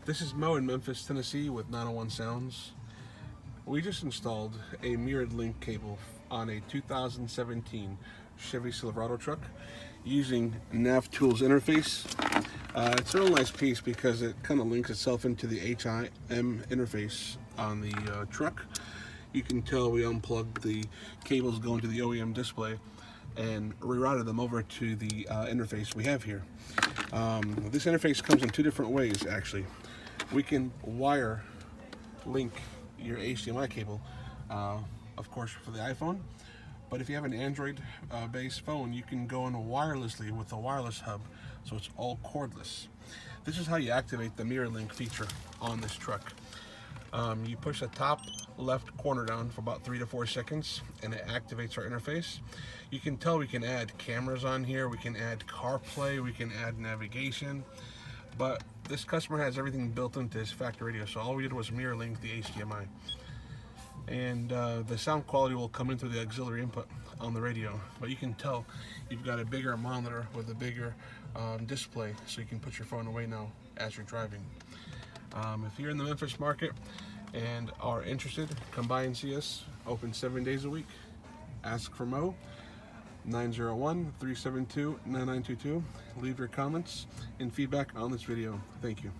This is Mo in Memphis, Tennessee with 901 Sounds. We just installed a mirrored link cable on a 2017 Chevy Silverado truck using NavTools interface. It's a real nice piece because it kind of links itself into the HIM interface on the truck. You can tell we unplugged the cables going to the OEM display and rerouted them over to the interface we have here. This interface comes in two different ways actually. We can wire link your HDMI cable, of course for the iPhone, but if you have an Android based phone, you can go in wirelessly with a wireless hub, so it's all cordless. This is how you activate the mirror link feature on this truck. You push the top left corner down for about 3 to 4 seconds and it activates our interface. You can tell we can add cameras on here, we can add CarPlay, we can add navigation, but this customer has everything built into his factory radio, so all we did was mirror link the HDMI. And the sound quality will come in through the auxiliary input on the radio, but you can tell you've got a bigger monitor with a bigger display, so you can put your phone away now as you're driving. If you're in the Memphis market and are interested, come by and see us. Open 7 days a week. Ask for Mo, 901-372-9922. Leave your comments and feedback on this video. Thank you.